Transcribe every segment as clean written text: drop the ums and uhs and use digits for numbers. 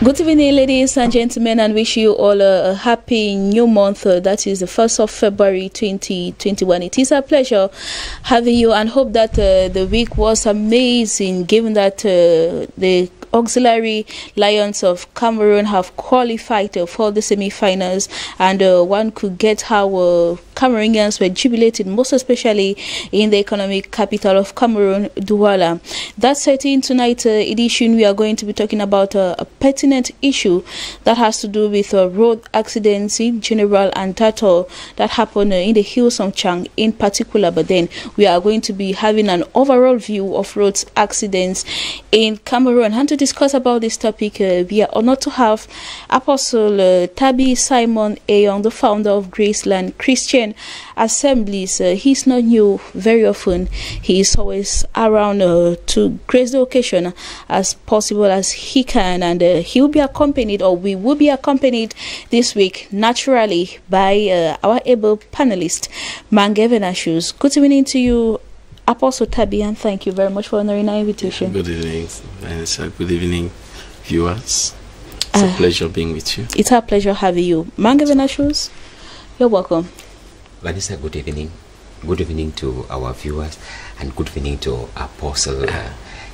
Good evening, ladies and gentlemen, and wish you all a happy new month. That is the 1st of February 2021. It is a pleasure having you, and hope that the week was amazing, given that the auxiliary Lions of Cameroon have qualified for the semi-finals, and one could get how Cameroonians were jubilated, most especially in the economic capital of Cameroon, Douala. That said, in tonight's edition, we are going to be talking about a pertinent issue that has to do with road accidents in general, and that happened in the hills of Chang in particular. But then we are going to be having an overall view of road accidents in Cameroon. And to discuss about this topic, we are honored to have Apostle Tabi Simon Ayong, the founder of Graceland Christian Assemblies. He's not new very often. He is always around to grace the occasion as possible as he can, and he will be accompanied, or we will be accompanied this week naturally by our able panelist, Mangeve Nashus. Good evening to you, Apostle Tabi, and thank you very much for honoring our invitation. Good evening, Vanessa. Good evening, viewers. It's a pleasure being with you. It's our pleasure having you. Mangeve Nashus, you're welcome. Vanessa, good evening. Good evening to our viewers, and good evening to Apostle.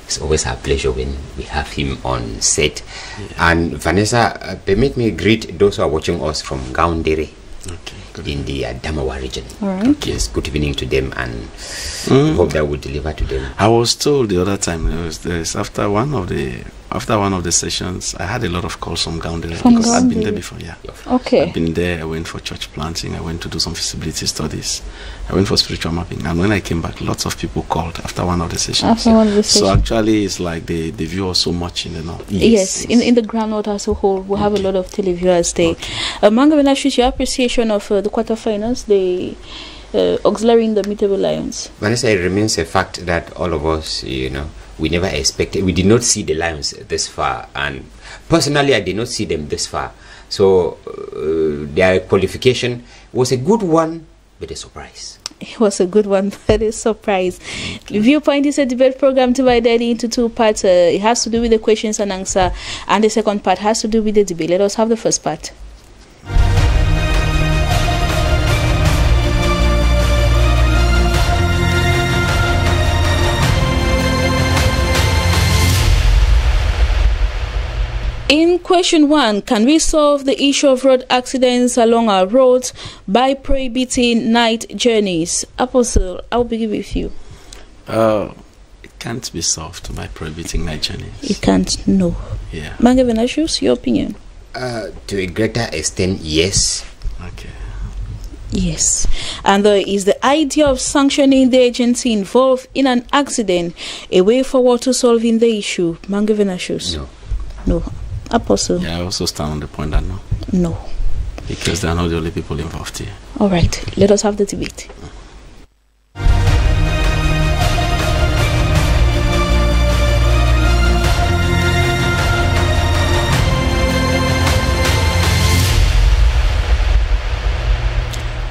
It's always a pleasure when we have him on set. Yeah. And Vanessa, permit me greet those who are watching us from Gaundere. In the Damawa region. All right. Yes, good evening to them, and hope that we deliver to them. I was told the other time, after one of the sessions, I had a lot of calls from Gaundere, because I've been there before. Yeah. Okay. I've been there. I went for church planting. I went to do some feasibility studies. I went for spiritual mapping, and when I came back, lots of people called after one of the sessions. So actually, it's like they view us so much in the north. Yes. In the Grand North as a whole, we have a lot of televiewers there. Mangave Nashus, your appreciation of the quarterfinals, the auxiliary Indomitable Lions. Vanessa, it remains a fact that all of us, we never expected, we did not see the Lions this far, and personally I did not see them this far. So their qualification was a good one, but a surprise. It was a good one, but a surprise. Viewpoint is a debate program divided into two parts. It has to do with the questions and answer, and the second part has to do with the debate. Let us have the first part. In question 1, can we solve the issue of road accidents along our roads by prohibiting night journeys? Apostle, I'll begin with you. It can't be solved by prohibiting night journeys. It can't, no. Yeah. Mangave Nashus, your opinion? To a greater extent, yes. Okay. Yes. And is the idea of sanctioning the agency involved in an accident a way forward to solving the issue? Mangave Nashus? No. No. Apostle? Yeah, I also stand on the point that no. No. Because they are not the only people involved here. All right. Let us have the debate.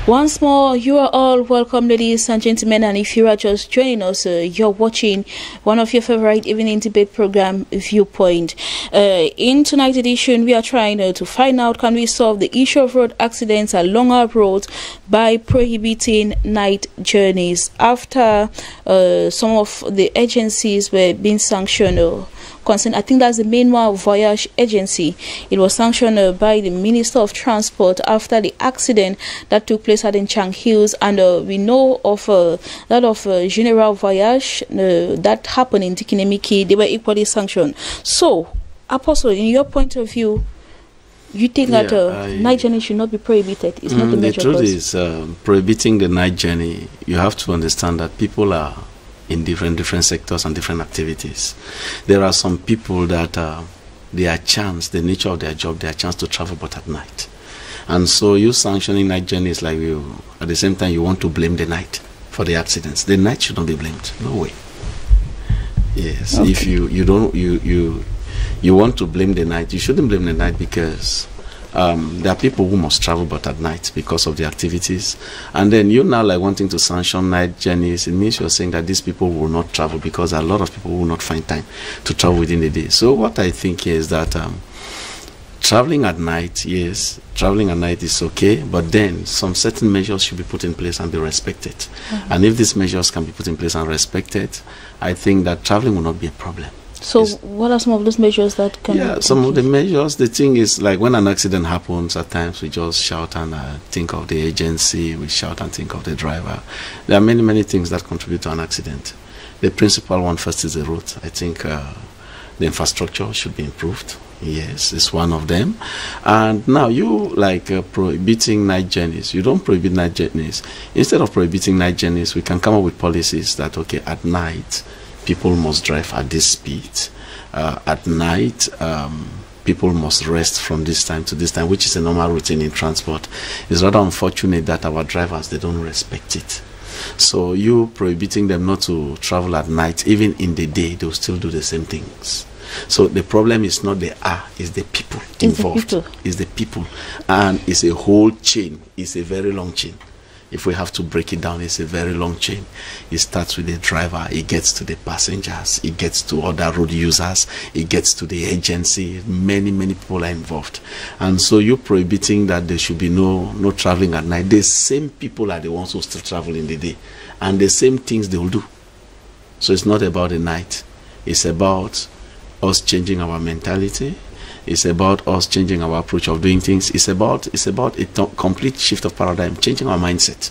Once more, you are all welcome, ladies and gentlemen, and if you are just joining us, you're watching one of your favorite evening debate program, Viewpoint. In tonight's edition, we are trying to find out, can we solve the issue of road accidents along our roads by prohibiting night journeys? After some of the agencies were being sanctioned, I think that's the Mainwa Voyage Agency. It was sanctioned by the Minister of Transport after the accident that took place at the Chang Hills, and we know of that of General Voyage that happened in Dikinemiki. They were equally sanctioned. So, Apostle, in your point of view, you think that night journey should not be prohibited? It's not the major truth cause. Is, prohibiting the night journey, you have to understand that people are in different sectors and different activities. There are some people that the nature of their job, their chance to travel but at night. And so you sanctioning night journeys, like you, at the same time you want to blame the night for the accidents. The night should not be blamed. No way. Yes. Okay. If you want to blame the night, you shouldn't blame the night, because there are people who must travel but at night because of the activities, and then you're now like wanting to sanction night journeys. It means you're saying that these people will not travel, because a lot of people will not find time to travel within the day. So what I think is that traveling at night, yes, traveling at night is okay, but then some certain measures should be put in place and be respected. And if these measures can be put in place and respected, I think that traveling will not be a problem. So what are some of those measures that can... Yeah, some of the measures, the thing is, like when an accident happens, at times we just shout and think of the agency, we shout and think of the driver. There are many, many things that contribute to an accident. The principal one first is the route. I think the infrastructure should be improved. Yes, it's one of them. And now you like prohibiting night journeys. You don't prohibit night journeys. Instead of prohibiting night journeys, we can come up with policies that, okay, at night, people must drive at this speed. At night, people must rest from this time to this time, which is a normal routine in transport. It's rather unfortunate that our drivers, they don't respect it. So you prohibiting them not to travel at night, even in the day, they'll still do the same things. So the problem is not the it's the people involved. It's the people. And it's a whole chain. It's a very long chain. If we have to break it down, it's a very long chain. It starts with the driver, it gets to the passengers, it gets to other road users, it gets to the agency. Many, many people are involved. And so you're prohibiting that there should be no traveling at night. The same people are the ones who still travel in the day. And the same things they will do. So it's not about the night. It's about us changing our mentality. It's about us changing our approach of doing things. It's about a complete shift of paradigm, changing our mindset,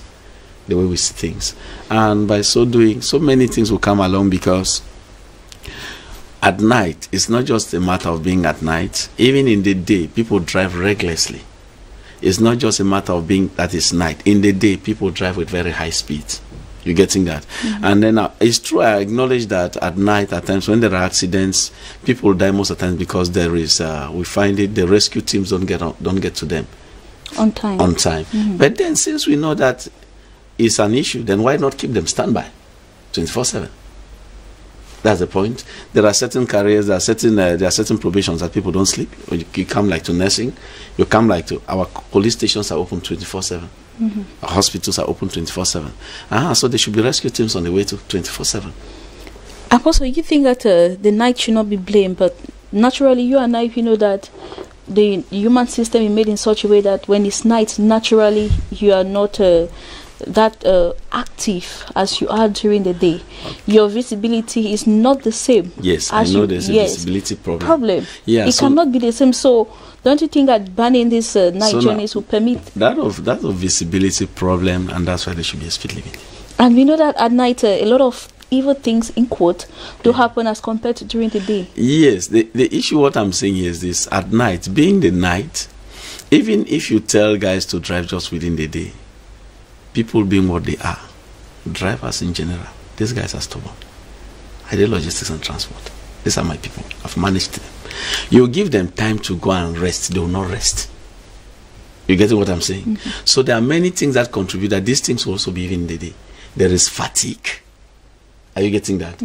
the way we see things. And by so doing, so many things will come along, because at night, it's not just a matter of being at night. Even in the day, people drive recklessly. It's not just a matter of being that it's night. In the day, people drive with very high speeds. You're getting that? And then it's true, I acknowledge that at night, at times when there are accidents, people die most of the time because there is, we find it, the rescue teams don't get to them on time. But then, since we know that it's an issue, then why not keep them standby 24/7? That's the point. There are certain careers, there are certain probations that people don't sleep. You come like to nursing, you come like to our police stations are open 24/7. Our hospitals are open 24/7. So there should be rescue teams on the way to 24/7. Apostle, you think that the night should not be blamed, but naturally you and I, you know that the human system is made in such a way that when it's night, naturally you are not that active as you are during the day. Your visibility is not the same. Yes, I know there's a visibility problem. Yeah, it cannot be the same. So don't you think that banning these night journeys will permit that of visibility problem, and that's why there should be a speed limit? And we know that at night a lot of evil things, in quote, do happen as compared to during the day. Yes, the issue, what I'm saying is this: at night, being the night, even if you tell guys to drive just within the day, people being what they are, drivers in general, these guys are stubborn. I did logistics and transport. These are my people. I've managed them. You give them time to go and rest, they will not rest. You get what I'm saying? So there are many things that contribute that these things will also be even in the day. There is fatigue. Are you getting that?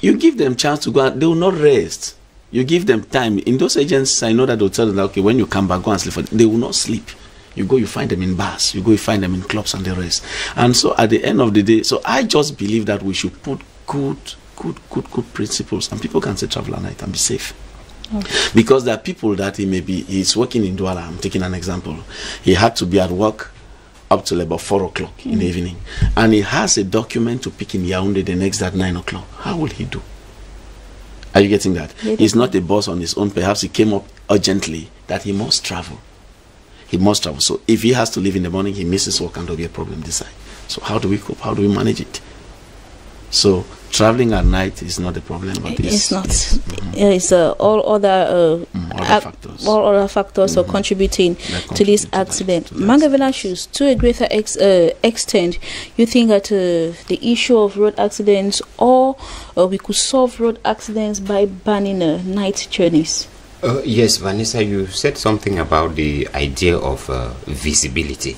You give them chance to go and they will not rest. You give them time. In those agencies, I know that they'll tell them, okay, when you come back, go and sleep. They will not sleep. You go, you find them in bars. You go, you find them in clubs and the rest. And so at the end of the day, so I just believe that we should put good principles, and people can say travel at night and be safe. Because there are people that he's working in Douala. I'm taking an example. He had to be at work up till about 4 o'clock in the evening. And he has a document to pick in Yaoundé the next day at 9 o'clock. How will he do? Are you getting that? He's not a boss on his own. Perhaps he came up urgently that he must travel. He must travel. So if he has to leave in the morning, he misses work and there'll be a problem this side. So how do we cope? How do we manage it? So traveling at night is not a problem, but it's not. It's all other factors are contributing to this accident. Mangavenashus, to a greater extent, you think that the issue of road accidents, or we could solve road accidents by banning night journeys? Yes, Vanessa, you said something about the idea of visibility.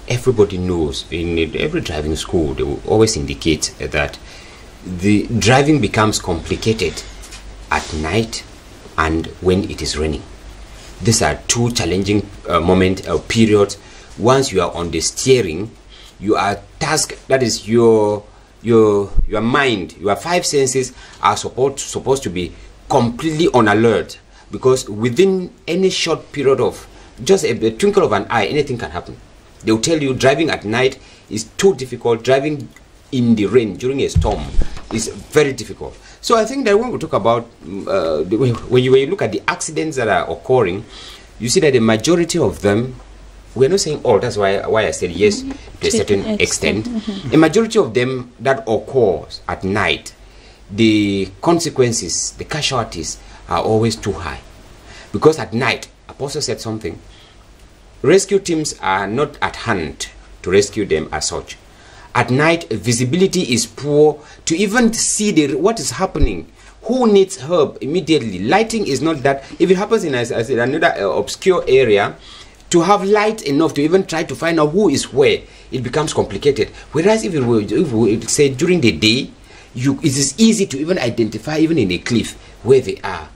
Everybody knows, in every driving school, they will always indicate that the driving becomes complicated at night and when it is raining. These are two challenging periods. Once you are on the steering, you are tasked, that is your mind, your five senses are supposed to be completely on alert. because within any short period of just a twinkle of an eye, anything can happen. They will tell you driving at night is too difficult. Driving in the rain during a storm is very difficult. So I think that when we talk about when you look at the accidents that are occurring, you see that the majority of them, we're not saying all, that's why I said yes to a certain extent. A majority of them that occurs at night, the consequences, the casualties are always too high. Because at night, Apostle said something, rescue teams are not at hand to rescue them as such. At night, visibility is poor to even see what is happening. Who needs help immediately? Lighting is not that. If it happens in another obscure area, to have light enough to even try to find out who is where, it becomes complicated. Whereas if we say during the day, it is easy to even identify, even in a cliff, where they are.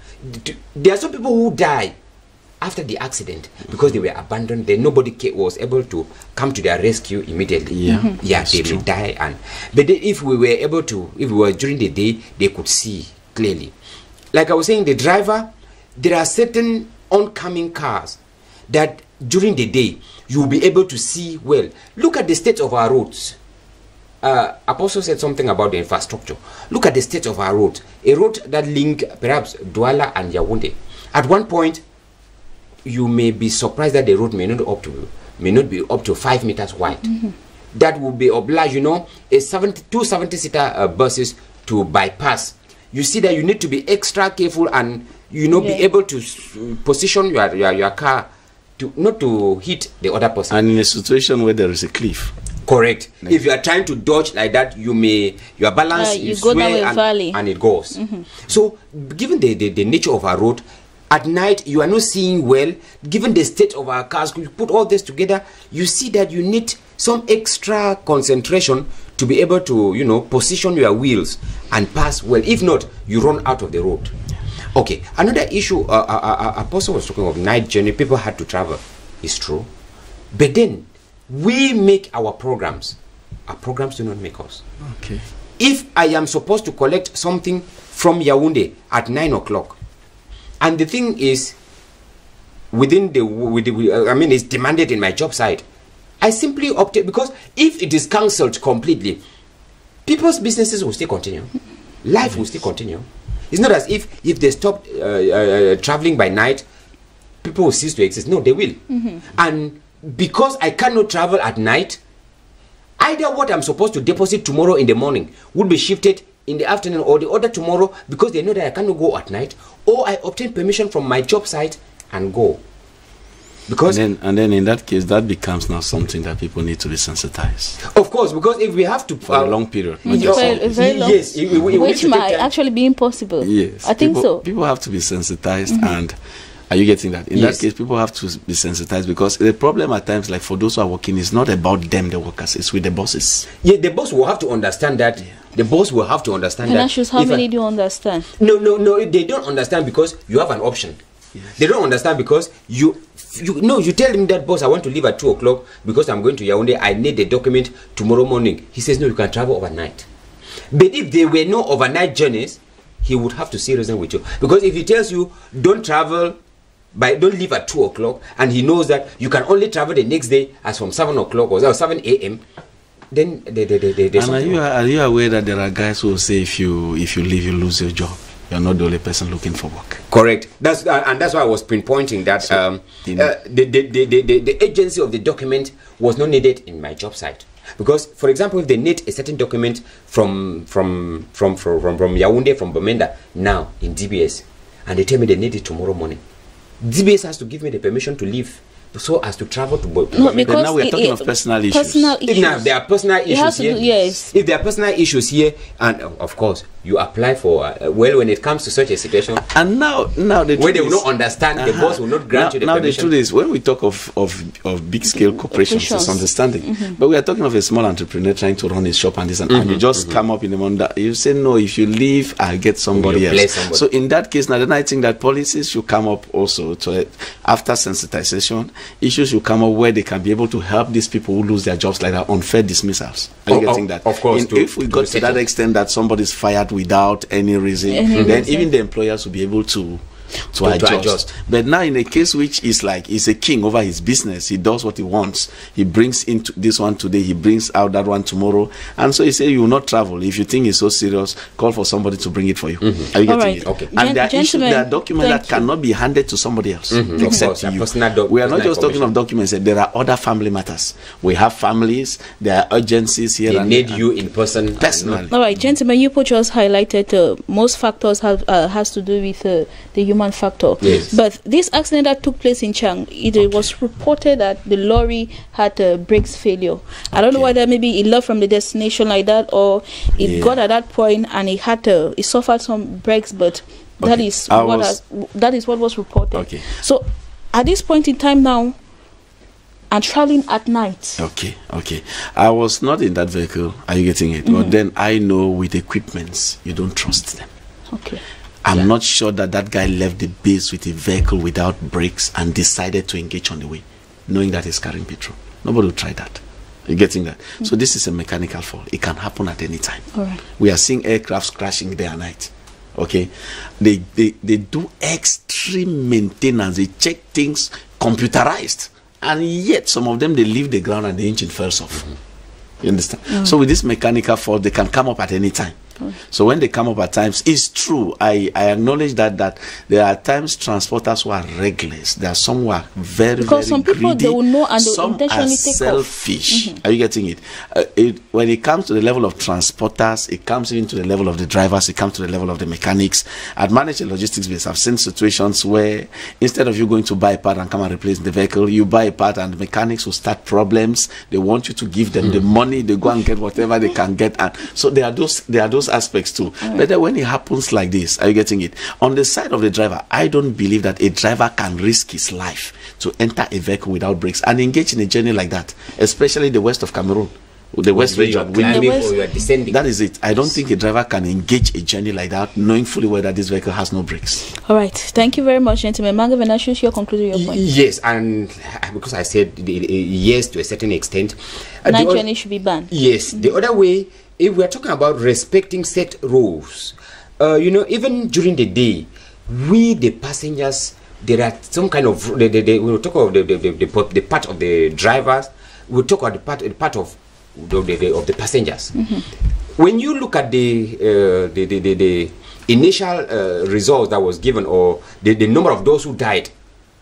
There are some people who die after the accident because they were abandoned. Then nobody was able to come to their rescue immediately. Yeah, they will die. But if we were able to, if we were during the day, they could see clearly. Like I was saying, the driver, there are certain oncoming cars that during the day you will be able to see well. Look at the state of our roads. Apostle said something about the infrastructure. Look at the state of our road. A road that link perhaps Douala and Yaoundé. At one point, you may be surprised that the road may not be up to 5 meters wide. That will be obliged, you know, two 70-seater buses to bypass. You see that you need to be extra careful and, you know, be able to position your car to not to hit the other person. And in a situation where there is a cliff. Correct. If you are trying to dodge like that, your balance you go down a valley and it goes. So given the nature of our road, at night you are not seeing well. Given the state of our cars, you put all this together, you see that you need some extra concentration to be able to, you know, position your wheels and pass well. If not, you run out of the road. Okay, another issue, Apostle was talking of night journey. People had to travel. It's true. But then we make our programs. Our programs do not make us. Okay. If I am supposed to collect something from Yaoundé at 9 o'clock, and the thing is, it's demanded in my job site, I simply opted, because if it is cancelled completely, people's businesses will still continue. Life will still continue. It's not as if they stop traveling by night, people will cease to exist. No, they will. And because I cannot travel at night, either what I'm supposed to deposit tomorrow in the morning would be shifted in the afternoon or the other tomorrow, because they know that I cannot go at night, or I obtain permission from my job site and go. Because and then in that case, that becomes now something that people need to be sensitized. Of course, because if we have to for a long period, very long, yes, which might actually be impossible. Yes, I think so. People have to be sensitized, and are you getting that? In that case, people have to be sensitized, because the problem at times, like for those who are working, is not about them, the workers, it's with the bosses. Yeah, the boss will have to understand that. Yeah. The boss will have to understand that. And how many do you understand? No, they don't understand because you have an option. Yes. They don't understand because you tell him that, boss, I want to leave at 2 o'clock because I'm going to Yaoundé. I need the document tomorrow morning. He says, no, you can travel overnight. But if there were no overnight journeys, he would have to say reason with you. Because if he tells you, don't leave at 2 o'clock, and he knows that you can only travel the next day as from 7 o'clock or 7 a.m., then and are you aware that there are guys who will say if you leave, you lose your job? You're not the only person looking for work. Correct. That's why I was pinpointing that the agency of the document was not needed in my job site. Because, for example, if they need a certain document from Yaoundé, from Bamenda, now in DBS, and they tell me they need it tomorrow morning, DBS has to give me the permission to leave, so as to travel to no, because now we're talking of personal issues. If there are personal issues here, yes. If there are personal issues here, and of course you apply for when it comes to such a situation, and now the where they will not understand, the boss will not grant you the permission. Now the truth is, when we talk of big scale corporations, it's understanding, but we are talking of a small entrepreneur trying to run his shop and this and you just come up in the morning, you say no, if you leave, I'll get somebody else. So in that case, now then I think that policies should come up also to after sensitization. Issues will come up where they can be able to help these people who lose their jobs, like that unfair dismissals. Are you getting that? Of course. If we got to that extent that somebody's fired without any reason, then even the employers will be able to to adjust. But now in a case which is like he's a king over his business, he does what he wants. He brings into this one today, he brings out that one tomorrow, and so he said you will not travel. If you think it's so serious, call for somebody to bring it for you. Are you getting it? Okay. And there are documents that cannot be handed to somebody else except to you. We are not just talking of documents. There are other family matters. We have families. There are urgencies here. They need you in person. Personally. All right, gentlemen, you just highlighted most factors has to do with the human factor. Yes. But this accident that took place in Chang, it was reported that the lorry had brakes failure. I don't know whether maybe it left from the destination like that, or it got at that point and it suffered some brakes, but that is what was reported. Okay. So at this point in time now, and traveling at night. Okay. I was not in that vehicle. Are you getting it? But then I know with equipments, you don't trust them. Okay. I'm not sure that guy left the base with a vehicle without brakes and decided to engage on the way, knowing that he's carrying petrol. Nobody will try that. You're getting that? So this is a mechanical fault. It can happen at any time. All right. We are seeing aircrafts crashing day and night. Okay, they do extreme maintenance. They check things computerized, and yet some of them, they leave the ground and the engine falls off. You understand? So with this mechanical fault, they can come up at any time. So when they come up at times, it's true. I acknowledge that there are times transporters who are reckless. There are some who are very some people greedy. They will know and some intentionally are take selfish. off. Are you getting it? When it comes to the level of transporters, it comes into the level of the drivers. It comes to the level of the mechanics. At Managed Logistics Base, I've seen situations where instead of you going to buy a part and come and replace the vehicle, you buy a part and the mechanics will start problems. They want you to give them the money. They go and get whatever they can get, and so there are those aspects too. But then when it happens like this, are you getting it? On the side of the driver, I don't believe that a driver can risk his life to enter a vehicle without brakes and engage in a journey like that, especially the west of Cameroon, the west region. That is it. I don't think a driver can engage a journey like that knowing fully well that this vehicle has no brakes. All right. Thank you very much, gentlemen. Manga Venatius, you're concluding your point. Yes, and because I said yes to a certain extent, night journey should be banned. Yes. The other way, if we are talking about respecting set rules, even during the day, we the passengers, there are some kind of we will talk of the part of the drivers. We'll talk about the part of the passengers. When you look at the initial results that was given, or the number of those who died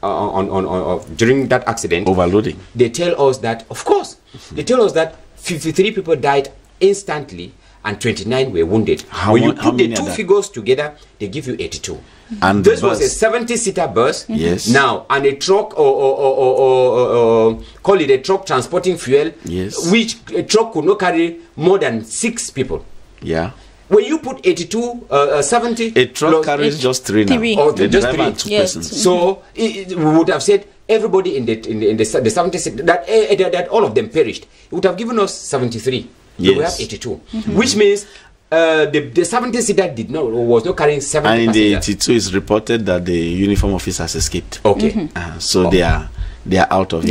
during that accident, overloading, they tell us that, of course, they tell us that 53 people died instantly and 29 were wounded. When you put the two figures together, they give you 82. And this was a 70-seater bus. Yes. Now, and a truck, or call it a truck transporting fuel. Yes. Which a truck could not carry more than 6 people. Yeah. When you put 82, 70, a truck carries just 3 now. Or just driver 3. And 2 persons. So we would have said everybody in the 70 that all of them perished. It would have given us 73. Yes. We have 82, which means the 70-seater was not carrying 70 and in passengers. the 82 is reported that the uniform officers escaped. Okay. So they are out of it.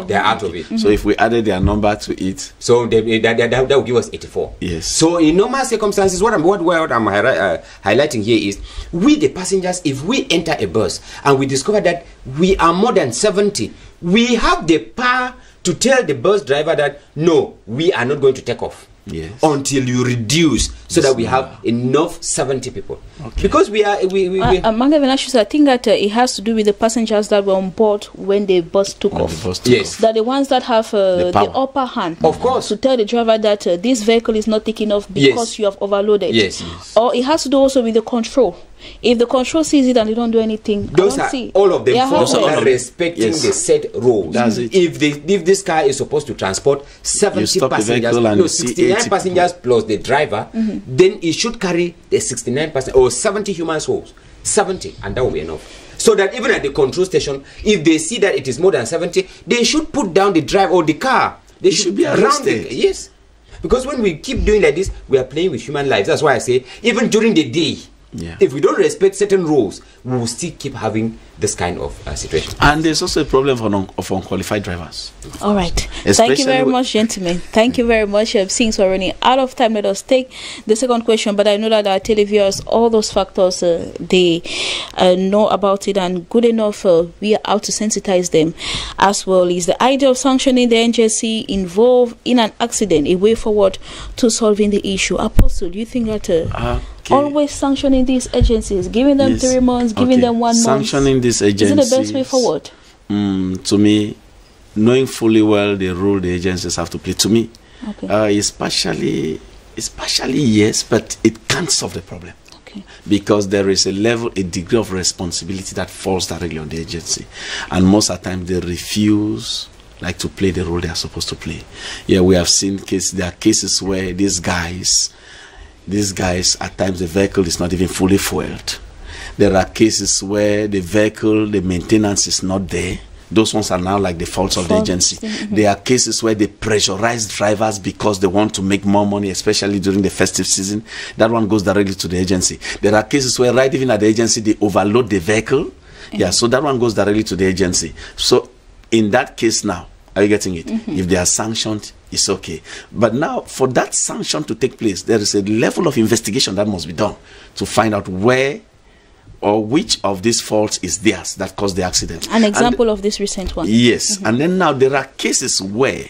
They're out of it. So if we added their number to it, so that will give us 84. Yes. So in normal circumstances, what I'm highlighting here is, we the passengers, if we enter a bus and we discover that we are more than 70, we have the power to tell the bus driver that no, we are not going to take off. Yes. Until you reduce, so that we have enough 70 people. Okay. Because Manga Venatius, I think that it has to do with the passengers that were on board when the bus took off. Yes. That the ones that have the upper hand. Of course. To tell the driver that this vehicle is not taking off because you have overloaded. Yes. Or it has to do also with the control. If the control sees it and they don't do anything, those are all of them for respecting the set rules. If this car is supposed to transport 70 passengers, 69 passengers plus the driver, then it should carry the 69 passengers or 70 human souls. 70, and that will be enough. So that even at the control station, if they see that it is more than 70, they should put down the drive or the car. They should be arrested. Yes. Because when we keep doing like this, we are playing with human lives. That's why I say, even during the day, Yeah. If we don't respect certain rules, we will still keep having this kind of situation. And there's also a problem of unqualified drivers. All right. Thank you very much, gentlemen. Thank you very much. Since we're running out of time, let us take the second question. But I know that our televiewers, all those factors, they know about it, and good enough, we are out to sensitize them as well. Is the idea of sanctioning the NJC involved in an accident a way forward to solving the issue? Apostle, do you think that always sanctioning these agencies, giving them 3 months, giving them 1 month, sanctioning these agencies, is it the best way forward? To me, knowing fully well the role the agencies have to play, to me, it's partially yes, but it can't solve the problem. Because there is a degree of responsibility that falls directly on the agency, and most of the time they refuse to play the role they are supposed to play. Yeah, we have seen cases. There are cases where these guys, at times the vehicle is not even fully fueled. There are cases where the vehicle, the maintenance is not there. Those ones are now like the faults of the agency. There are cases where they pressurize drivers because they want to make more money, especially during the festive season. That one goes directly to the agency. There are cases where right even at the agency, they overload the vehicle. Yeah, so that one goes directly to the agency. So in that case now, are you getting it? If they are sanctioned, it's okay. But now, for that sanction to take place, there is a level of investigation that must be done to find out where or which of these faults is theirs that caused the accident. An example of this recent one. Yes. And then now there are cases where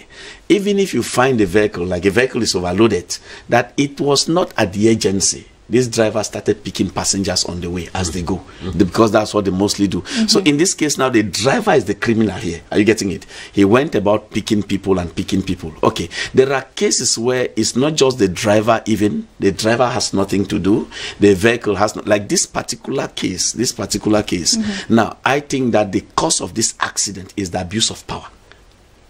even if you find a vehicle, like a vehicle is overloaded, that it was not at the agency. These drivers started picking passengers on the way as they go, because that's what they mostly do. So in this case now, the driver is the criminal here. Are you getting it? He went about picking people and picking people. Okay. There are cases where it's not just the driver even. The driver has nothing to do. The vehicle has not. Like this particular case. Now, I think that the cause of this accident is the abuse of power.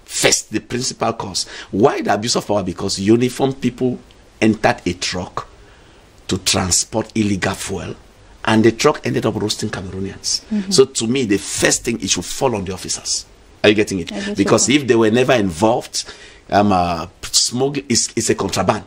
First, the principal cause. Why the abuse of power? Because uniformed people entered a truck to transport illegal fuel, and the truck ended up roasting Cameroonians. So to me, the first thing, it should fall on the officers. Are you getting it? Because if they were never involved, smuggling is a contraband.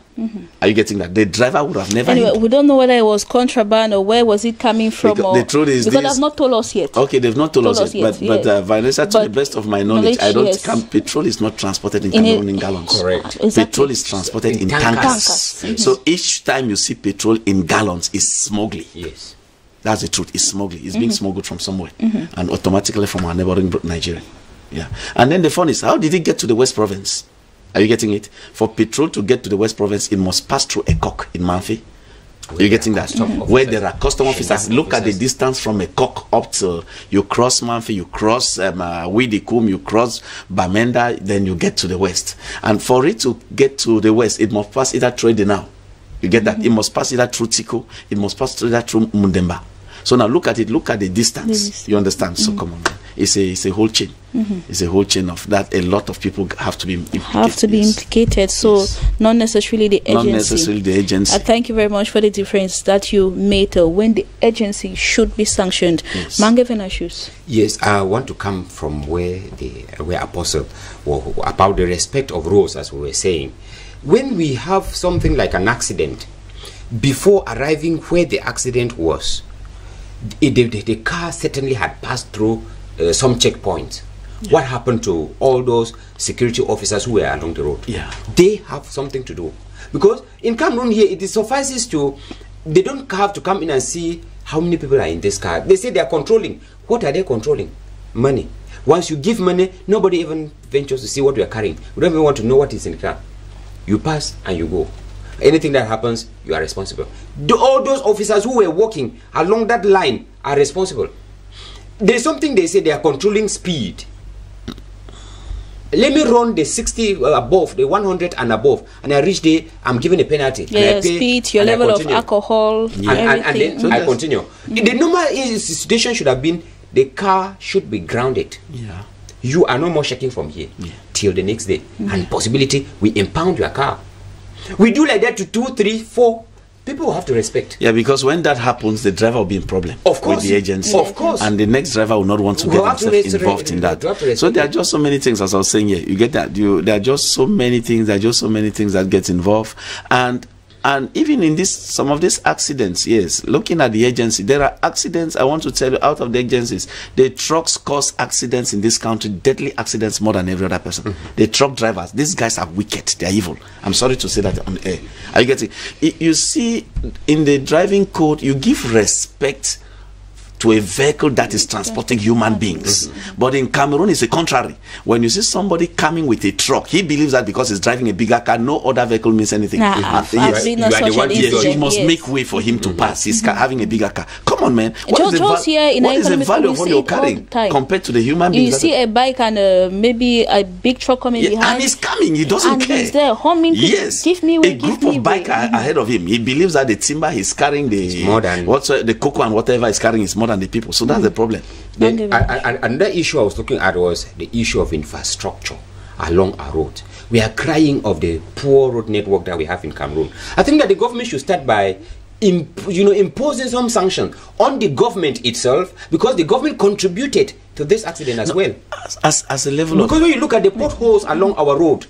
Are you getting that? The driver would have never. Anyway, we don't know whether it was contraband or where was it coming from. Because the truth is, because they've not told us yet. Okay, they've not told us yet. But Vanessa, to the best of my knowledge, I don't. Petrol is not transported in Cameroon in gallons. Correct. Exactly. Petrol is transported in tankers. So each time you see petrol in gallons, is smuggling. Yes. That's the truth. It's smuggling. It's being smuggled from somewhere, and automatically from our neighboring Nigeria. Yeah. And then the fun is, how did it get to the West Province? Are you getting it? For petrol to get to the West Province, it must pass through a cock in Manfi. Are you getting that? Where there are custom officers. Look at the distance from a cock up to, you cross Manfi, you cross Widikum, you cross Bamenda, then you get to the West. And for it to get to the West, it must pass either through Edenau. You get that? It must pass either through Tiko, it must pass either through Mundemba. So now look at it, look at the distance. You understand? So come on, man. It's a whole chain. It's a whole chain of that. A lot of people have to be implicated. So not necessarily the agency. Not necessarily the agency. Thank you very much for the difference that you made when the agency should be sanctioned. Yes, I want to come from where Apostle about the respect of rules, as we were saying. When we have something like an accident, before arriving where the accident was, the car certainly had passed through some checkpoints. What happened to all those security officers who were along the road? They have something to do, because in Cameroon here, it suffices to, they don't have to come in and see how many people are in this car. They say they are controlling. What are they controlling? Money. Once you give money, nobody even ventures to see what you are carrying. We don't even want to know what is in the car. You pass and you go. Anything that happens, you are responsible. All those officers who were walking along that line are responsible. There is something they say, they are controlling speed. Let me run the 60 above, the 100 and above, and I reach there, I'm given a penalty. Yeah, speed, your level of alcohol, and then so I continue. The normal situation should have been, the car should be grounded. You are no more checking from here till the next day. And possibility, we impound your car. We do like that to 2, 3, 4. People will have to respect. Yeah, because when that happens, the driver will be in problem with the agency. Of course. And the next driver will not want to get himself involved in that. So there are just so many things, as I was saying here. You get that? There are just so many things. There are just so many things that get involved. And And even in some of these accidents, yes, looking at the agency, there are accidents, I want to tell you, out of the agencies, the trucks cause accidents in this country, deadly accidents more than every other person. The truck drivers, these guys are wicked, they are evil. I'm sorry to say that on air. Are you getting? You see, in the driving code, you give respect to a vehicle that is transporting human beings. But in Cameroon, it's the contrary. When you see somebody coming with a truck, he believes that because he's driving a bigger car, no other vehicle means anything. You must make way for him to pass. He's having a bigger car. Come on, man. What is the value of what you're carrying compared to the human beings? You see a bike and maybe a big truck coming behind. And he's coming. He doesn't care. He's there humming. Yes. Give me way, a group of bikers ahead of him. He believes that the timber he's carrying, the cocoa and whatever he's carrying is more than the people. So that's the problem. Another issue I was looking at was the issue of infrastructure along our road. We are crying of the poor road network that we have in Cameroon. I think that the government should start by imposing some sanction on the government itself, because the government contributed to this accident as well. As a level because when you look at the potholes along our road,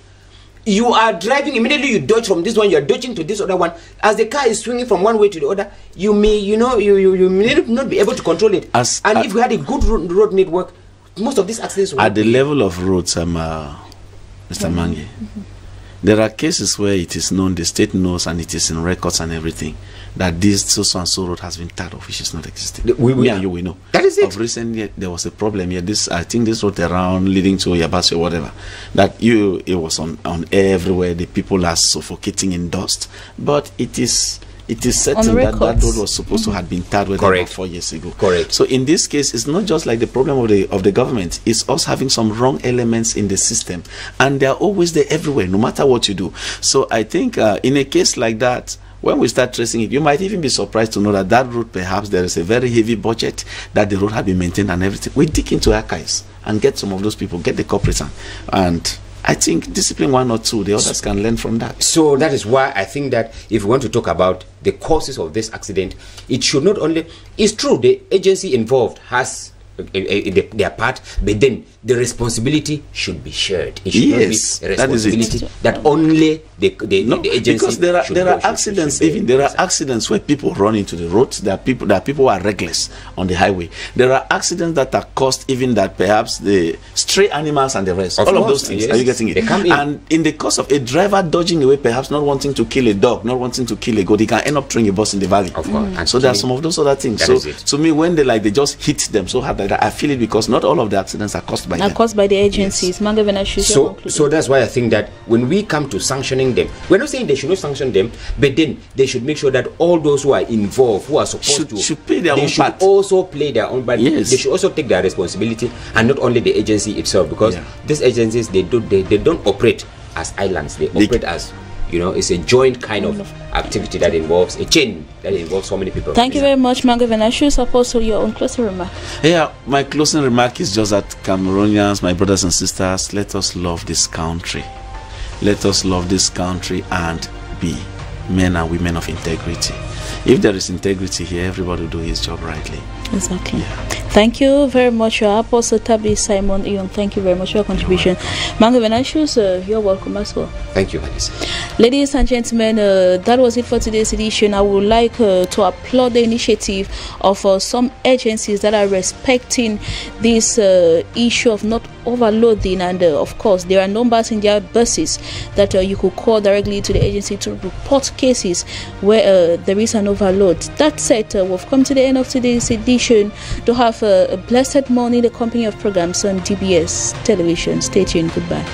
you are driving, immediately you dodge from this one, you are dodging to this other one. As the car is swinging from one way to the other, you may, you may not be able to control it. If we had a good road network, most of these accidents would at the level of roads, Mr. Mange, there are cases where it is known, the state knows, and it is in records and everything, that this so and so road has been tied off, which is not existing. Me and you, we know. That is it. Of recently, there was a problem here. I think this road around leading to Yabasi or whatever, that it was on everywhere. The people are suffocating in dust. But it is certain that road was supposed to have been tied with about 4 years ago. Correct. So in this case, it's not just like the problem of the government. It's us having some wrong elements in the system, and they are always there everywhere, no matter what you do. So I think in a case like that, when we start tracing it, you might even be surprised to know that road, perhaps there is a very heavy budget, that the road has been maintained and everything. We dig into archives and get some of those people, get the culprits, and I think discipline one or two, the others can learn from that. So that is why I think that if we want to talk about the causes of this accident, it should not only, it's true, the agency involved has their part, but then the responsibility should be shared. It should not be a responsibility that only the agency. Because there are accidents. Even there are accidents where people run into the roads. There are people who are reckless on the highway. There are accidents that are caused even that perhaps the stray animals and the rest. All of those things. Yes. Are you getting it? They come in. And in the course of a driver dodging away, perhaps not wanting to kill a dog, not wanting to kill a goat, he can end up throwing a bus in the valley. Of course. And so there are some of those other things. So to me, when they just hit them so hard, I feel it, because not all of the accidents are caused by them. Caused by the agencies. Yes. So that's why I think that when we come to sanctioning them, we're not saying they should not sanction them, but then they should make sure that all those who are involved, who are supposed should play their own part. Also play their own part. Yes. They should also take their responsibility, and not only the agency itself, because these agencies, they don't operate as islands. They operate as, it's a joint kind of activity that involves a chain that involves so many people. Thank you very much, Mange Venashus. Apostle, your own closing remark. Yeah, my closing remark is just that Cameroonians, my brothers and sisters, let us love this country. Let us love this country and be men and women of integrity. If there is integrity here, everybody will do his job rightly. Exactly. Yeah. Thank you very much, Apostle Tabi Simon Iyon. Thank you very much for your contribution. Mange Venashus, you're welcome as well. Thank you, Vanessa. Ladies and gentlemen, that was it for today's edition. I would like to applaud the initiative of some agencies that are respecting this issue of not overloading, and of course there are numbers in their buses that you could call directly to the agency to report cases where there is an overload. That said, we've come to the end of today's edition. To have a blessed morning, the company of programs on DBS television. Stay tuned. Goodbye.